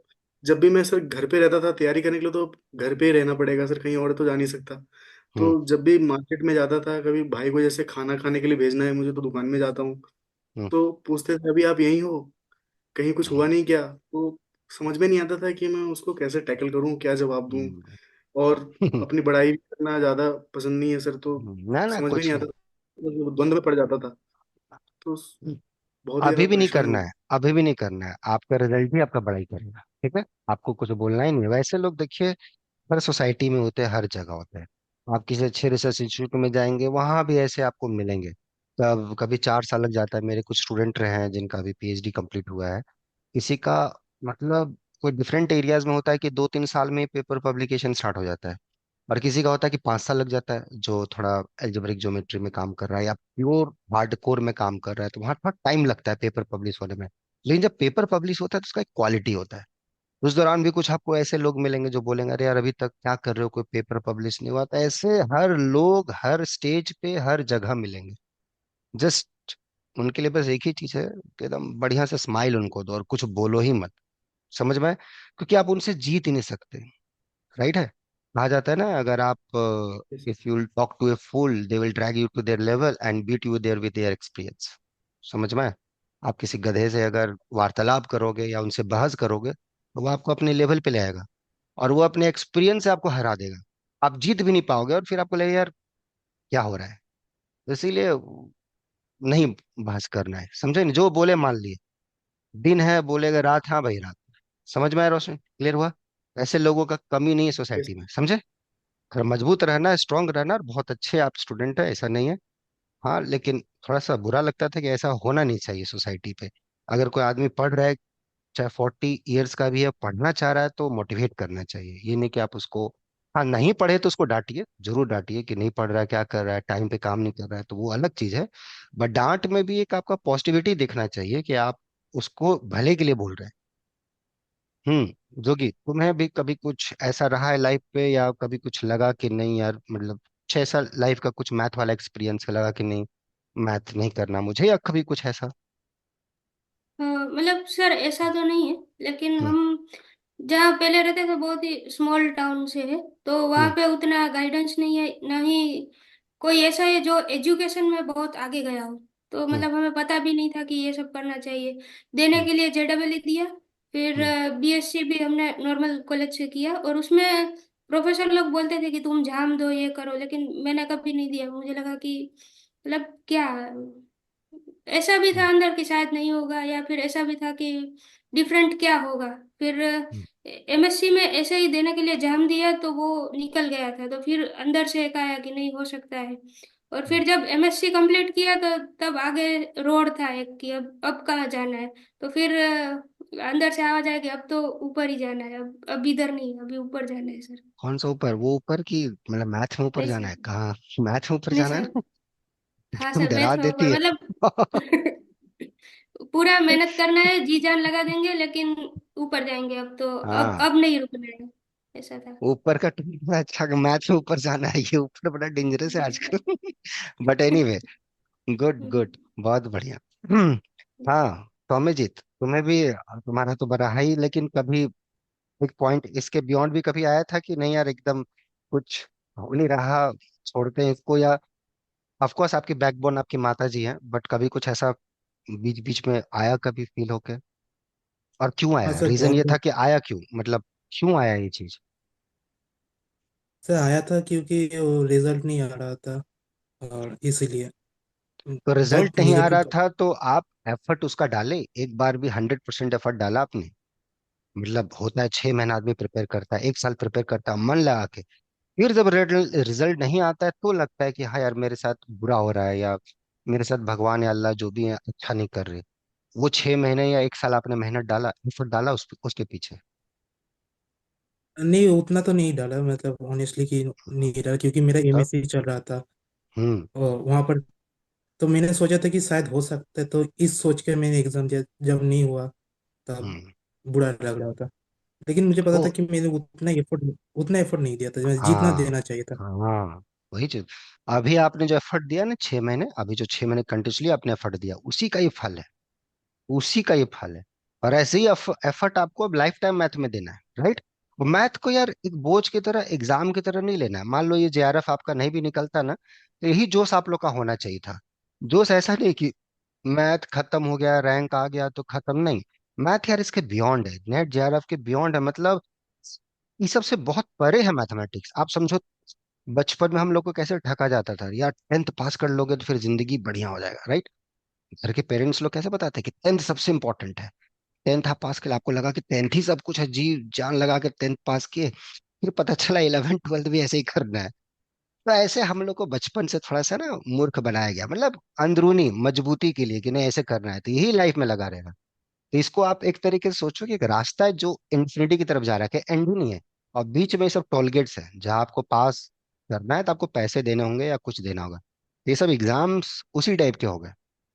जब भी मैं सर घर पे रहता था तैयारी करने के लिए, तो घर पे ही रहना पड़ेगा सर, कहीं और तो जा नहीं सकता। हम्म। तो जब भी मार्केट में जाता था, कभी भाई को जैसे खाना खाने के लिए भेजना है मुझे, तो दुकान में जाता हूँ, हम्म। तो पूछते थे अभी आप यहीं हो, कहीं कुछ हुआ नहीं क्या? तो समझ में नहीं आता था कि मैं उसको कैसे टैकल करूँ, क्या जवाब दूँ। हम्म। और अपनी बड़ाई भी करना ज़्यादा पसंद नहीं है सर, तो ना ना समझ में कुछ नहीं आता, तो द्वंद में पड़ जाता था। तो नहीं, बहुत ही अभी ज़्यादा भी नहीं परेशान करना हूँ। है, अभी भी नहीं करना है, आपका रिजल्ट ही आपका बड़ाई करेगा, ठीक है? आपको कुछ बोलना ही नहीं है। वैसे लोग देखिए हर सोसाइटी में होते हैं, हर जगह होते हैं। आप किसी अच्छे रिसर्च इंस्टीट्यूट में जाएंगे वहां भी ऐसे आपको मिलेंगे। तब कभी 4 साल लग जाता है, मेरे कुछ स्टूडेंट रहे हैं जिनका अभी पीएचडी कंप्लीट हुआ है, किसी का मतलब कोई डिफरेंट एरियाज में होता है कि 2-3 साल में पेपर पब्लिकेशन स्टार्ट हो जाता है, और किसी का होता है कि 5 साल लग जाता है जो थोड़ा एल्जेब्रिक ज्योमेट्री में काम कर रहा है या प्योर हार्डकोर में काम कर रहा है, तो वहाँ थोड़ा टाइम लगता है पेपर पब्लिश होने में। लेकिन जब पेपर पब्लिश होता है तो उसका एक क्वालिटी होता है। उस दौरान भी कुछ आपको ऐसे लोग मिलेंगे जो बोलेंगे अरे यार अभी तक क्या कर रहे हो, कोई पेपर पब्लिश नहीं हुआ, तो ऐसे हर लोग हर स्टेज पे हर जगह मिलेंगे। जस्ट उनके लिए बस एक ही चीज है कि एकदम बढ़िया से स्माइल उनको दो और कुछ बोलो ही मत। समझ में आए? क्योंकि आप उनसे जीत ही नहीं सकते। राइट है। कहा जाता है ना, अगर आप if you talk to a fool they will drag you to their level and beat you there with their experience. समझ में आए? आप किसी गधे से अगर वार्तालाप करोगे या उनसे बहस करोगे तो वो आपको अपने लेवल पे ले आएगा और वो अपने एक्सपीरियंस से आपको हरा देगा। आप जीत भी नहीं पाओगे और फिर आपको लगेगा यार क्या हो रहा है। तो इसीलिए नहीं बहस करना है, समझे नहीं? जो बोले मान लिए। दिन है बोलेगा रात, हाँ भाई रात। समझ में आया रोशन? क्लियर हुआ? ऐसे लोगों का कमी नहीं है यस। सोसाइटी में, समझे? अगर मजबूत रहना है, स्ट्रांग रहना है, और बहुत अच्छे आप स्टूडेंट है, ऐसा नहीं है। हाँ लेकिन थोड़ा सा बुरा लगता था कि ऐसा होना नहीं चाहिए सोसाइटी पे। अगर कोई आदमी पढ़ रहा है, चाहे 40 ईयर्स का भी है, पढ़ना चाह रहा है तो मोटिवेट करना चाहिए। ये नहीं कि आप उसको, हाँ नहीं पढ़े तो उसको डांटिए, जरूर डांटिए कि नहीं पढ़ रहा है, क्या कर रहा है, टाइम पे काम नहीं कर रहा है, तो वो अलग चीज है। बट डांट में भी एक आपका पॉजिटिविटी दिखना चाहिए कि आप उसको भले के लिए बोल रहे हैं। जोगी, तुम्हें भी कभी कुछ ऐसा रहा है लाइफ पे, या कभी कुछ लगा कि नहीं यार, मतलब कुछ ऐसा लाइफ का कुछ मैथ वाला एक्सपीरियंस लगा कि नहीं मैथ नहीं करना मुझे, या कभी कुछ ऐसा? मतलब सर ऐसा तो नहीं है, लेकिन हम्म। हम जहाँ पहले रहते थे बहुत ही स्मॉल टाउन से है, तो वहाँ हम्म। पे उतना गाइडेंस नहीं है, ना ही कोई ऐसा है जो एजुकेशन में बहुत आगे गया हो। तो हम्म। मतलब हमें पता भी नहीं था कि ये सब करना चाहिए। देने हम्म। के लिए जेडब्ल्यू दिया, फिर हम्म। बीएससी भी हमने नॉर्मल कॉलेज से किया, और उसमें प्रोफेसर लोग बोलते थे कि तुम एग्जाम दो ये करो, लेकिन मैंने कभी नहीं दिया। मुझे लगा कि मतलब क्या, ऐसा भी था हम्म। अंदर कि शायद नहीं होगा, या फिर ऐसा भी था कि डिफरेंट क्या होगा। फिर हम्म। एमएससी में ऐसे ही देने के लिए एग्जाम दिया तो वो निकल गया था, तो फिर अंदर से एक आया कि नहीं हो सकता है। और हम्म। फिर जब एमएससी कंप्लीट किया तो तब आगे रोड था एक कि अब कहाँ जाना है। तो फिर अंदर से आवाज आया कि अब तो ऊपर ही जाना है, अब इधर नहीं, अभी ऊपर जाना है सर। कौन सा ऊपर? वो ऊपर की मतलब मैथ में ऊपर नहीं जाना सर। है कहाँ? मैथ में ऊपर नहीं जाना है सर। ना? हाँ तुम सर, डरा मैथ में देती ऊपर है। मतलब पूरा मेहनत करना है, जी जान लगा देंगे, लेकिन ऊपर जाएंगे अब तो, हाँ, अब नहीं रुकना है। ऐसा था। ऊपर का टॉपिक बड़ा अच्छा, मैथ में ऊपर जाना है, ये ऊपर बड़ा डेंजरस है आजकल। But anyway, good hmm. Good, बहुत बढ़िया। हाँ सौम्यजीत, तुम्हें भी, तुम्हारा तो बड़ा है ही, लेकिन कभी एक पॉइंट इसके बियॉन्ड भी कभी आया था कि नहीं यार एकदम कुछ हो नहीं रहा, छोड़ते हैं इसको? या ऑफ कोर्स आपकी बैकबोन आपकी माता जी हैं, बट कभी कुछ ऐसा बीच बीच में आया कभी फील होके? और क्यों हाँ आया? सर, रीजन बहुत ये था बार कि आया क्यों, मतलब क्यों आया ये चीज? सर आया था क्योंकि वो रिजल्ट नहीं आ रहा था, और इसीलिए तो रिजल्ट बहुत नहीं आ रहा निगेटिव। था तो आप एफर्ट उसका डाले, एक बार भी 100% एफर्ट डाला आपने? मतलब होता है 6 महीना आदमी प्रिपेयर करता है, 1 साल प्रिपेयर करता है मन लगा के, फिर जब रिजल्ट नहीं आता है तो लगता है कि हाँ यार मेरे साथ बुरा हो रहा है, या मेरे साथ भगवान या अल्लाह जो भी है अच्छा नहीं कर रहे। वो 6 महीने या 1 साल आपने मेहनत डाला, एफर्ट डाला उसके पीछे? नहीं, उतना तो नहीं डाला, मतलब ऑनेस्टली कि नहीं डाला, क्योंकि मेरा तब। एमएससी चल रहा था हम्म। और वहाँ पर तो मैंने सोचा था कि शायद हो सकता है, तो इस सोच के मैंने एग्जाम दिया। जब नहीं हुआ तब हम्म। बुरा लग रहा था, लेकिन मुझे पता ओ। था कि मैंने उतना एफर्ट नहीं दिया था, मैं जितना हाँ। देना चाहिए था। हाँ, वही चीज। अभी आपने जो एफर्ट दिया ना 6 महीने, अभी जो 6 महीने कंटिन्यूसली आपने एफर्ट दिया, उसी का ये फल है, उसी का ये फल है। और ऐसे ही एफर्ट आपको अब लाइफ टाइम मैथ में देना है, राइट? मैथ को यार एक बोझ की तरह, एग्जाम की तरह नहीं लेना है। मान लो ये जेआरएफ आपका नहीं भी निकलता ना, तो यही जोश आप लोग का होना चाहिए था। जोश ऐसा नहीं कि मैथ खत्म हो गया, रैंक आ गया तो खत्म, नहीं। मैथ यार इसके बियॉन्ड है, नेट जेआरएफ के बियॉन्ड है, मतलब ये सबसे बहुत परे है मैथमेटिक्स। आप समझो, बचपन में हम लोग को कैसे ठगा जाता था यार, 10th पास कर लोगे तो फिर जिंदगी बढ़िया हो जाएगा, राइट? घर के पेरेंट्स लोग कैसे बताते हैं कि 10th सबसे इंपॉर्टेंट है। 10th आप पास के लिए आपको लगा कि 10th ही सब कुछ है, जी जान लगा के 10th पास किए, फिर पता चला 11th 12th भी ऐसे ही करना है। तो ऐसे हम लोग को बचपन से थोड़ा सा ना मूर्ख बनाया गया, मतलब अंदरूनी मजबूती के लिए कि नहीं ऐसे करना है, तो यही लाइफ में लगा रहेगा। तो इसको आप एक तरीके से सोचो कि एक रास्ता है जो इन्फिनिटी की तरफ जा रहा है, कि एंड ही नहीं है। और बीच में ये सब टोल गेट्स है, जहाँ आपको पास करना है तो आपको पैसे देने होंगे या कुछ देना होगा। ये सब एग्जाम्स उसी टाइप के हो गए।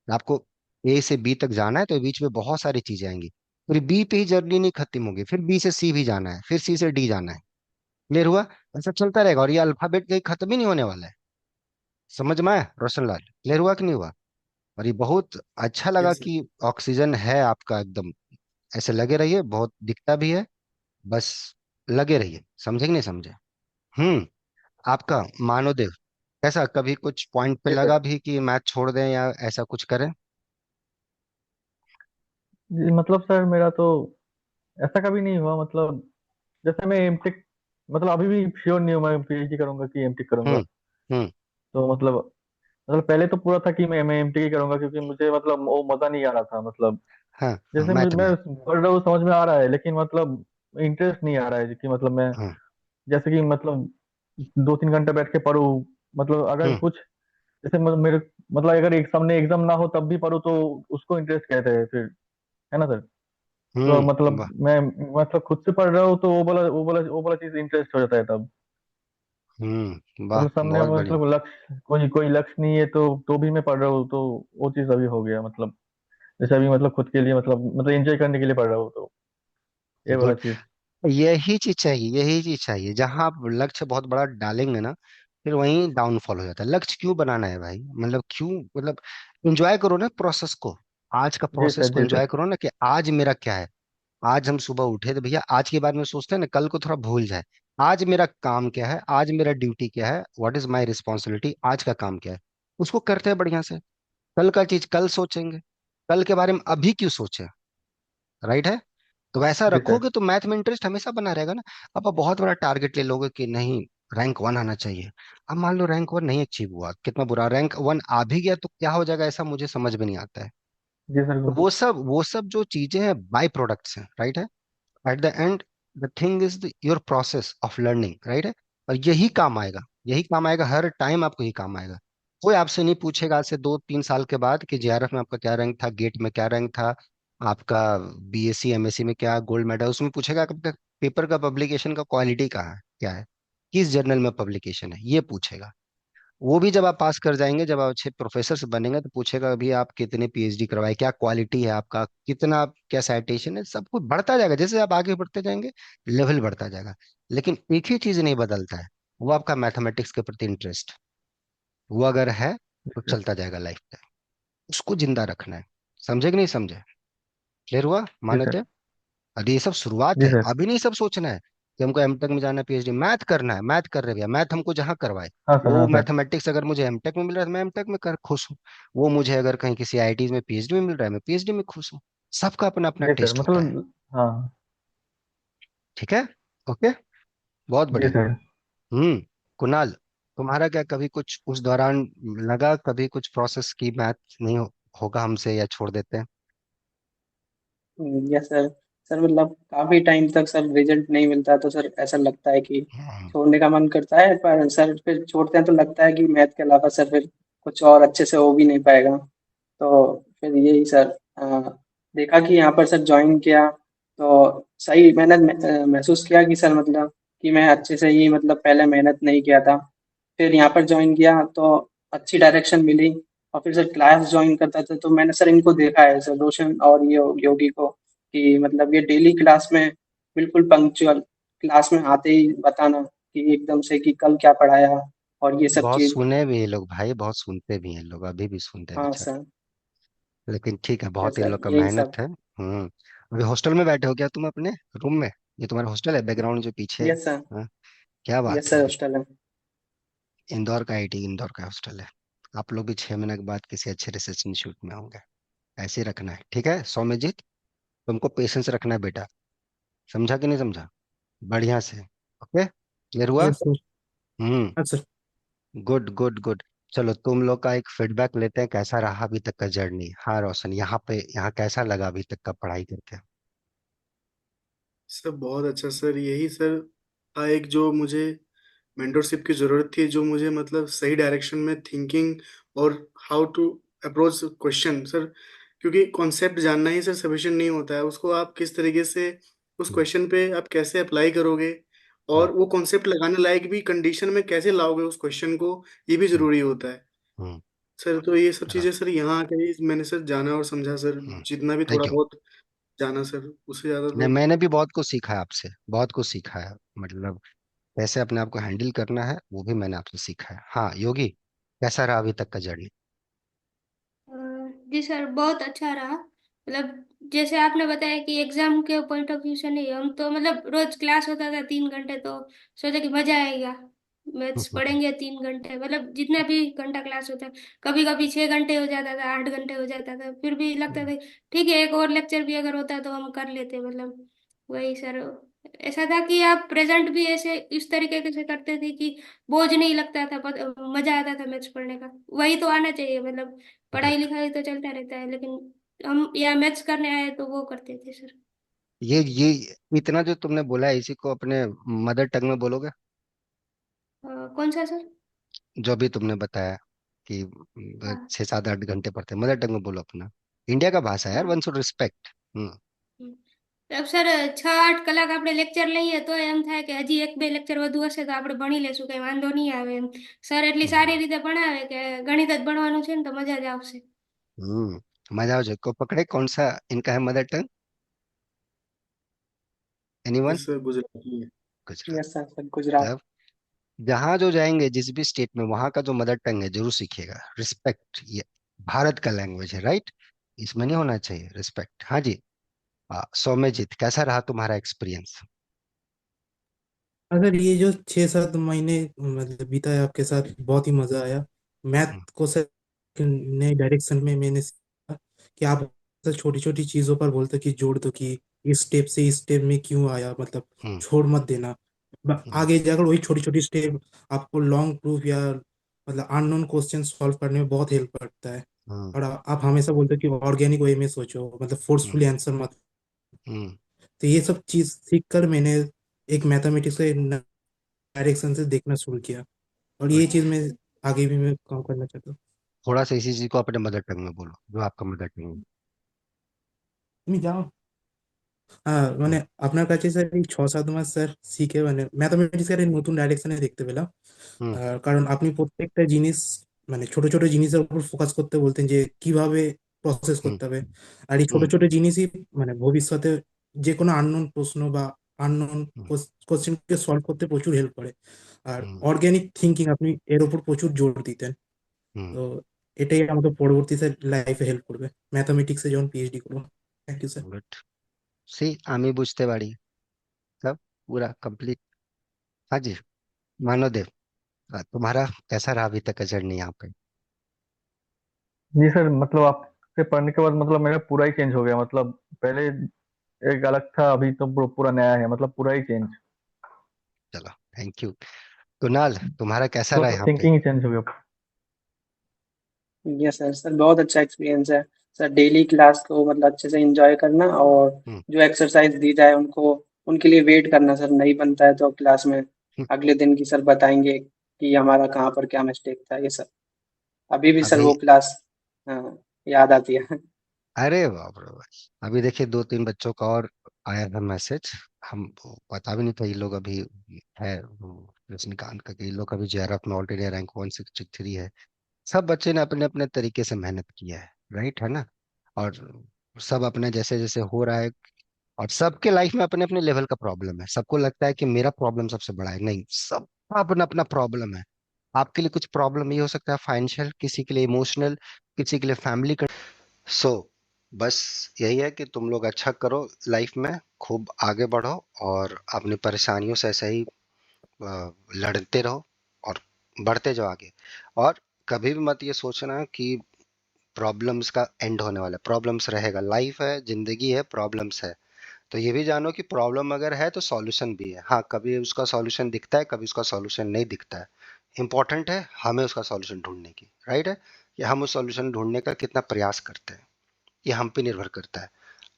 आपको ए से बी तक जाना है तो बीच में बहुत सारी चीजें आएंगी, फिर बी पे ही जर्नी नहीं खत्म होगी, फिर बी से सी भी जाना है, फिर सी से डी जाना है। क्लियर हुआ? ऐसा चलता रहेगा और ये अल्फाबेट कहीं खत्म ही नहीं होने वाला है। समझ में आया रोशन लाल? क्लियर हुआ कि नहीं हुआ? और ये बहुत अच्छा लगा यस सर। कि ऑक्सीजन है आपका एकदम, ऐसे लगे रहिए, बहुत दिखता भी है, बस लगे रहिए, समझे कि नहीं समझे। हम्म। आपका मानवदेव कैसा, कभी कुछ पॉइंट पे जी लगा सर। भी कि मैथ छोड़ दें या ऐसा कुछ करें? जी मतलब सर मेरा तो ऐसा कभी नहीं हुआ, मतलब जैसे मैं एमटेक, मतलब अभी भी श्योर नहीं हूँ मैं पीएचडी करूंगा कि एमटेक करूंगा। हम्म। हम्म। तो मतलब पहले तो पूरा था कि मैं एमटेक ही करूंगा, क्योंकि मुझे मतलब वो मजा नहीं आ रहा था, मतलब हाँ हाँ, जैसे मैथ में। मैं पढ़ रहा हूँ समझ में आ रहा है, लेकिन मतलब इंटरेस्ट नहीं आ रहा है कि मतलब मैं हाँ। जैसे कि मतलब 2-3 घंटे बैठ के पढूं, मतलब अगर हम्म। कुछ जैसे मेरे मतलब अगर एक सामने एग्जाम ना हो तब भी पढूं तो उसको इंटरेस्ट कहते हैं फिर, है ना सर। तो मतलब वाह। मैं मतलब खुद से पढ़ रहा हूँ तो वो वाला चीज इंटरेस्ट हो जाता है तब। वाह, मतलब सामने बहुत बढ़िया। मतलब लक्ष्य कोई कोई लक्ष्य नहीं है तो भी मैं पढ़ रहा हूँ, तो वो चीज अभी हो गया, मतलब जैसे अभी मतलब खुद के लिए मतलब एंजॉय करने के लिए पढ़ रहा हूँ, तो ये वाला गुड। चीज। यही चीज चाहिए, यही चीज चाहिए, जहां आप लक्ष्य बहुत बड़ा डालेंगे ना, फिर वहीं डाउनफॉल हो जाता है। लक्ष्य क्यों बनाना है भाई, मतलब क्यों, मतलब एंजॉय करो ना प्रोसेस को। आज का जी प्रोसेस सर, को जी एंजॉय सर। करो ना, कि आज मेरा क्या है। आज हम सुबह उठे तो भैया आज के बारे में सोचते हैं ना, कल को थोड़ा भूल जाए। आज मेरा काम क्या है, आज मेरा ड्यूटी क्या है, व्हाट इज माई रिस्पॉन्सिबिलिटी, आज का काम क्या है, उसको करते हैं बढ़िया से। कल का चीज कल सोचेंगे, कल के बारे में अभी क्यों सोचें। राइट है। तो वैसा जी सर। रखोगे तो मैथ में इंटरेस्ट हमेशा बना रहेगा ना। अब आप बहुत बड़ा टारगेट ले लोगे कि नहीं, रैंक 1 आना चाहिए। अब मान लो रैंक 1 नहीं अचीव हुआ, कितना बुरा, रैंक 1 आ भी गया तो क्या हो जाएगा, ऐसा मुझे समझ में नहीं आता है। जी सर। तो वो सब जो चीजें हैं बाई प्रोडक्ट्स हैं, राइट है। At the end the thing is your process of learning, right है। और यही काम आएगा, यही काम आएगा हर टाइम, आपको यही काम आएगा। कोई आपसे नहीं पूछेगा आज से 2-3 साल के बाद कि जेआरएफ में आपका क्या रैंक था, गेट में क्या रैंक था, आपका बीएससी एमएससी में क्या गोल्ड मेडल। उसमें पूछेगा कि आपका पेपर का पब्लिकेशन का क्वालिटी कहाँ है, क्या है, किस जर्नल में पब्लिकेशन है, ये पूछेगा। वो भी जब आप पास कर जाएंगे, जब आप अच्छे प्रोफेसर से बनेंगे, तो पूछेगा अभी आप कितने पीएचडी करवाए, क्या क्वालिटी है आपका, कितना, क्या साइटेशन है, सब कुछ बढ़ता जाएगा। जैसे आप आगे बढ़ते जाएंगे, लेवल बढ़ता जाएगा। लेकिन एक ही चीज नहीं बदलता है, वो आपका मैथमेटिक्स के प्रति इंटरेस्ट। वो अगर है तो चलता जाएगा लाइफ टाइम, उसको जिंदा रखना है। समझे कि नहीं समझे? क्लियर हुआ जी मानते? सर। अरे ये सब शुरुआत जी है, सर। अभी नहीं सब सोचना है कि हमको एमटेक में जाना है, पीएचडी मैथ करना है। मैथ कर रहे भैया, मैथ हमको जहाँ करवाए। हाँ सर, वो हाँ सर। मैथमेटिक्स अगर मुझे एमटेक में मिल रहा है तो मैं एमटेक में कर खुश हूँ। वो मुझे अगर कहीं किसी आईआईटी में पीएचडी में मिल रहा है, मैं पीएचडी में खुश हूँ। सबका अपना अपना जी सर टेस्ट होता है। मतलब हाँ। ठीक है। ओके। बहुत जी बढ़िया। सर। हम्म। कुणाल, तुम्हारा क्या कभी कुछ उस दौरान लगा, कभी कुछ प्रोसेस की मैथ नहीं होगा हमसे, या छोड़ देते हैं? Yes sir. सर मतलब काफी टाइम तक सर रिजल्ट नहीं मिलता तो सर ऐसा लगता है कि हम्म। छोड़ने का मन करता है, पर सर फिर छोड़ते हैं तो लगता है कि मैथ के अलावा सर फिर कुछ और अच्छे से हो भी नहीं पाएगा। तो फिर यही सर देखा कि यहाँ पर सर ज्वाइन किया तो सही मैंने महसूस किया कि सर मतलब कि मैं अच्छे से ही मतलब पहले मेहनत नहीं किया था। फिर यहाँ पर ज्वाइन किया तो अच्छी डायरेक्शन मिली। और फिर सर क्लास ज्वाइन करता था तो मैंने सर इनको देखा है, सर रोशन और ये योगी को, कि मतलब ये डेली क्लास में बिल्कुल पंक्चुअल क्लास में आते ही बताना कि एकदम से कि कल क्या पढ़ाया और ये सब बहुत चीज। सुने भी ये लोग भाई, बहुत सुनते भी हैं लोग, अभी भी सुनते हैं हाँ बेचारे। सर। लेकिन ठीक है, यस बहुत इन सर लोग का यही सब। मेहनत है। अभी हॉस्टल में बैठे हो क्या तुम अपने रूम में? ये तुम्हारा हॉस्टल है, बैकग्राउंड जो पीछे है? Yes sir. हाँ, क्या यस बात सर है। हॉस्टल है। इंदौर का आईटी, इंदौर का हॉस्टल है। आप लोग भी 6 महीने के बाद किसी अच्छे रिसर्च इंस्टीट्यूट में होंगे। ऐसे ही रखना है, ठीक है सौम्यजीत। तुमको पेशेंस रखना है बेटा, समझा कि नहीं समझा? बढ़िया से। ओके, क्लियर हुआ? Yes sir. हम्म। हाँ सर। Good good good. चलो तुम लोग का एक फीडबैक लेते हैं, कैसा रहा अभी तक का जर्नी। हाँ रोशन, यहाँ पे, यहाँ कैसा लगा अभी तक का पढ़ाई करके? सर बहुत अच्छा सर, यही सर एक जो मुझे मेंटरशिप की ज़रूरत थी, जो मुझे मतलब सही डायरेक्शन में थिंकिंग और how to approach question sir. क्योंकि कॉन्सेप्ट जानना ही सर सफिशिएंट नहीं होता है, उसको आप किस तरीके से उस हम्म। क्वेश्चन पे आप कैसे अप्लाई करोगे, हम्म। और वो कॉन्सेप्ट लगाने लायक भी कंडीशन में कैसे लाओगे उस क्वेश्चन को, ये भी हम्म। ज़रूरी होता है हम्म। सर। तो ये सब हाँ। चीज़ें सर यहाँ आके ही मैंने सर जाना और समझा सर, जितना भी थोड़ा थैंक यू। बहुत जाना सर, उससे ज़्यादा नहीं, तो। मैंने भी बहुत कुछ सीखा है आपसे, बहुत कुछ सीखा है, मतलब कैसे अपने आप को हैंडल करना है, वो भी मैंने आपसे सीखा है। हाँ योगी, कैसा रहा अभी तक का जर्नी? जी सर, बहुत अच्छा रहा। मतलब जैसे आपने बताया कि एग्जाम के पॉइंट ऑफ व्यू से नहीं, हम तो मतलब रोज क्लास होता था 3 घंटे, तो सोचे कि मजा आएगा, मैथ्स पढ़ेंगे 3 घंटे, मतलब जितना भी घंटा क्लास होता है। कभी कभी 6 घंटे हो जाता था, 8 घंटे हो जाता था, फिर भी लगता था ठीक है, एक और लेक्चर भी अगर होता तो हम कर लेते, मतलब वही सर। ऐसा था कि आप प्रेजेंट भी ऐसे इस तरीके से करते थे कि बोझ नहीं लगता था, मजा आता था मैथ्स पढ़ने का। वही तो आना चाहिए, मतलब पढ़ाई करेक्ट। लिखाई तो चलता रहता है, लेकिन हम या मैथ्स करने आए तो वो करते थे सर। ये इतना जो तुमने बोला है इसी को अपने मदर टंग में बोलोगे? कौन सा सर? जो भी तुमने बताया कि हाँ। 6 7 8 घंटे पढ़ते हैं, मदर टंग में बोलो अपना। इंडिया का भाषा है यार, वन हाँ। Should respect. हम्म। हम्म। अब સર 6 8 કલાક આપણે લેક્ચર લઈએ તો એમ થાય કે હજી એક બે લેક્ચર વધુ હશે તો આપણે ભણી લેશું, કઈ વાંધો નહીં આવે એમ। સર એટલી સારી રીતે ભણાવે કે ગણિત જ ભણવાનું છે ને તો મજા જ આવશે। मजा आ जाए को पकड़े। कौन सा इनका है mother tongue? Anyone? Yes sir, Gujarati है। गुजरात। Yes sir, Gujarat. तब जहां जो जाएंगे जिस भी स्टेट में, वहां का जो मदर टंग है जरूर सीखिएगा। रिस्पेक्ट, ये भारत का लैंग्वेज है, राइट? इसमें नहीं होना चाहिए रिस्पेक्ट। हाँ जी। सौम्यजीत, कैसा रहा तुम्हारा एक्सपीरियंस? अगर ये जो 6 7 महीने मतलब बीता है आपके साथ, बहुत ही मजा आया। मैथ को सर नए डायरेक्शन में मैंने सीखा कि आप छोटी छोटी चीजों पर बोलते कि जोड़ दो कि इस स्टेप से इस स्टेप में क्यों आया, मतलब हम्म। छोड़ मत देना। हम्म। आगे जाकर वही छोटी छोटी स्टेप आपको लॉन्ग प्रूफ या मतलब अननोन क्वेश्चन सॉल्व करने में बहुत हेल्प करता है। हम्म। और आप हमेशा बोलते हो कि ऑर्गेनिक वे में सोचो, मतलब हम्म। फोर्सफुली आंसर मत। हम्म। तो ये सब चीज सीख कर मैंने एक मैथमेटिक्स के डायरेक्शन से देखना शुरू किया, और ये गुड। चीज मैं आगे भी मैं काम करना चाहता हूँ। थोड़ा सा इसी चीज को अपने मदर टंग में बोलो, जो आपका मदर टंग है। তুমি যাও। মানে আপনার কাছে স্যার এই 6 7 মাস স্যার শিখে মানে ম্যাথামেটিক্স এর এই নতুন ডাইরেকশনে দেখতে পেলাম। हम्म। কারণ আপনি প্রত্যেকটা জিনিস মানে ছোট ছোট জিনিসের উপর ফোকাস করতে বলতেন যে কিভাবে প্রসেস हम्म। করতে হবে। আর এই ছোট हम्म। ছোট জিনিসই মানে ভবিষ্যতে যে কোনো আননোন প্রশ্ন বা আননোন हम्म। কোশ্চেনকে সলভ করতে প্রচুর হেল্প করে। আর हम्म। অর্গানিক থিঙ্কিং আপনি এর উপর প্রচুর জোর দিতেন। हम्म। তো এটাই আমাকে পরবর্তীতে লাইফে হেল্প করবে ম্যাথামেটিক্সে যখন পিএইচডি করবো। Thank you sir. गुड। सी आमी बुझते बाड़ी सब पूरा कंप्लीट। हाँ जी। मानवदेव, तुम्हारा कैसा रहा अभी तक का जर्नी यहाँ पे? जी सर, मतलब आपसे पढ़ने के बाद मतलब मेरा पूरा ही चेंज हो गया। मतलब पहले एक अलग था, अभी तो पूरा नया है, मतलब पूरा ही चेंज। चलो, थैंक यू। कुणाल, तुम्हारा कैसा रहा मतलब यहाँ पे? थिंकिंग ही चेंज हो गया। यस सर, सर बहुत अच्छा एक्सपीरियंस है। सर डेली क्लास को मतलब अच्छे से एंजॉय करना, और हम्म। जो एक्सरसाइज दी जाए उनको उनके लिए वेट करना। सर नहीं बनता है तो क्लास में हम्म। अगले दिन की सर बताएंगे कि हमारा कहाँ पर क्या मिस्टेक था, ये सब अभी भी सर अभी वो क्लास याद आती है। अरे बाप रे बाप। अभी देखिए 2 3 बच्चों का और आया था मैसेज। हम पता भी नहीं था ये लोग अभी है रजनीकांत का, कि ये लोग अभी जेआरएफ में ऑलरेडी रैंक 163 है। सब बच्चे ने अपने अपने तरीके से मेहनत किया है, राइट है ना? और सब अपने जैसे जैसे हो रहा है। और सबके लाइफ में अपने अपने लेवल का प्रॉब्लम है। सबको लगता है कि मेरा प्रॉब्लम सबसे बड़ा है, नहीं, सबका अपना अपना प्रॉब्लम है। आपके लिए कुछ प्रॉब्लम ये हो सकता है फाइनेंशियल, किसी के लिए इमोशनल, किसी के लिए फैमिली का। सो बस यही है कि तुम लोग अच्छा करो लाइफ में, खूब आगे बढ़ो, और अपनी परेशानियों से ऐसे ही लड़ते रहो, और बढ़ते जाओ आगे। और कभी भी मत ये सोचना कि प्रॉब्लम्स का एंड होने वाला है। प्रॉब्लम्स रहेगा, लाइफ है, जिंदगी है, प्रॉब्लम्स है। तो ये भी जानो कि प्रॉब्लम अगर है तो सॉल्यूशन भी है। हाँ, कभी उसका सॉल्यूशन दिखता है, कभी उसका सॉल्यूशन नहीं दिखता है। इंपॉर्टेंट है हमें उसका सॉल्यूशन ढूंढने की, राइट है? कि हम उस सॉल्यूशन ढूंढने का कितना प्रयास करते हैं, ये हम पे निर्भर करता है।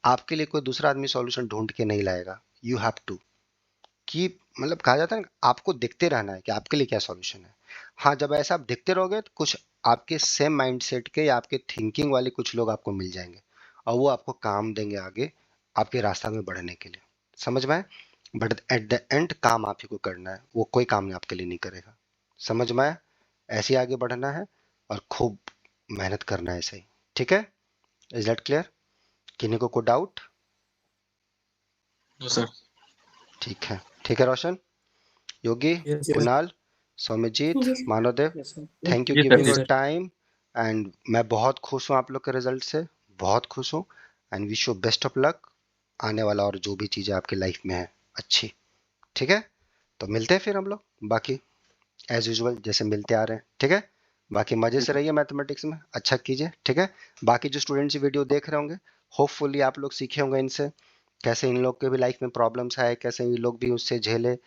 आपके लिए कोई दूसरा आदमी सॉल्यूशन ढूंढ के नहीं लाएगा। यू हैव टू, कि मतलब कहा जाता है ना, आपको देखते रहना है कि आपके लिए क्या सॉल्यूशन है। हाँ, जब ऐसा आप देखते रहोगे तो कुछ आपके सेम माइंडसेट के या आपके थिंकिंग वाले कुछ लोग आपको मिल जाएंगे, और वो आपको काम देंगे आगे आपके रास्ता में बढ़ने के लिए। समझ में आए? बट एट द एंड काम आप ही को करना है, वो कोई काम नहीं आपके लिए नहीं करेगा। समझ में आया? ऐसे ही आगे बढ़ना है और खूब मेहनत करना है, ऐसे ही। ठीक है? Is that clear? किन्हीं को कोई डाउट? No sir. ठीक है, ठीक है Roshan, Yogi, yes Kunal, Saumyajit, ji sir. Manavdev, yes sir. Thank you ji sir, giving ji yes your sir. Sir. Time. And मैं बहुत खुश हूँ आप लोग के रिजल्ट से, बहुत खुश हूँ। And wish you best of luck आने वाला और जो भी चीज़ें आपकी लाइफ में है अच्छी। ठीक है, तो मिलते हैं फिर हम लोग, बाकी एज यूजुअल जैसे मिलते आ रहे हैं। ठीक है, बाकी मजे से रहिए मैथमेटिक्स में, अच्छा कीजिए। ठीक है, बाकी जो स्टूडेंट्स वीडियो देख रहे होंगे, होपफुली आप लोग सीखे होंगे इनसे, कैसे इन लोग के भी लाइफ में प्रॉब्लम्स आए, कैसे ये लोग भी उससे झेले।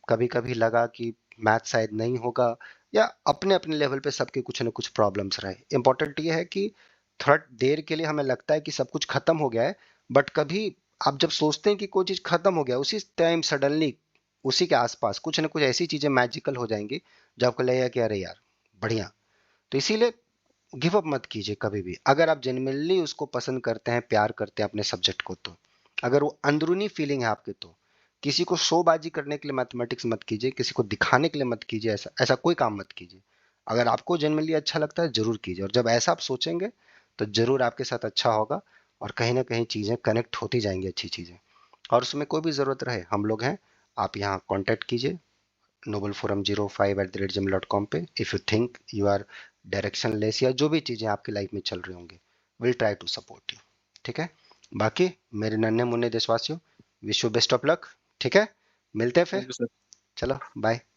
कभी कभी लगा कि मैथ शायद नहीं होगा, या अपने अपने लेवल पे सबके कुछ ना कुछ प्रॉब्लम्स रहे। इंपॉर्टेंट ये है कि थोड़ा देर के लिए हमें लगता है कि सब कुछ खत्म हो गया है, बट कभी आप जब सोचते हैं कि कोई चीज खत्म हो गया, उसी टाइम सडनली उसी के आसपास कुछ ना कुछ ऐसी चीजें मैजिकल हो जाएंगी जो आपको लगेगा कि अरे यार बढ़िया। तो इसीलिए गिव अप मत कीजिए कभी भी, अगर आप जेन्युइनली उसको पसंद करते हैं, प्यार करते हैं अपने सब्जेक्ट को, तो अगर वो अंदरूनी फीलिंग है आपके, तो किसी को शोबाजी करने के लिए मैथमेटिक्स मत कीजिए, किसी को दिखाने के लिए मत कीजिए, ऐसा ऐसा कोई काम मत कीजिए। अगर आपको जेन्युइनली अच्छा लगता है जरूर कीजिए, और जब ऐसा आप सोचेंगे तो जरूर आपके साथ अच्छा होगा, और कहीं ना कहीं चीजें कनेक्ट होती जाएंगी, अच्छी चीजें। और उसमें कोई भी जरूरत रहे हम लोग हैं, आप यहाँ कांटेक्ट कीजिए nobleforum05@gmail.com पे। If you think you are directionless या जो भी चीजें आपकी लाइफ में चल रही होंगी, will try to support you. ठीक है, बाकी मेरे नन्हे मुन्ने देशवासियों, wish you best of luck. ठीक है, मिलते हैं थैंक फिर, यू सर। चलो बाय।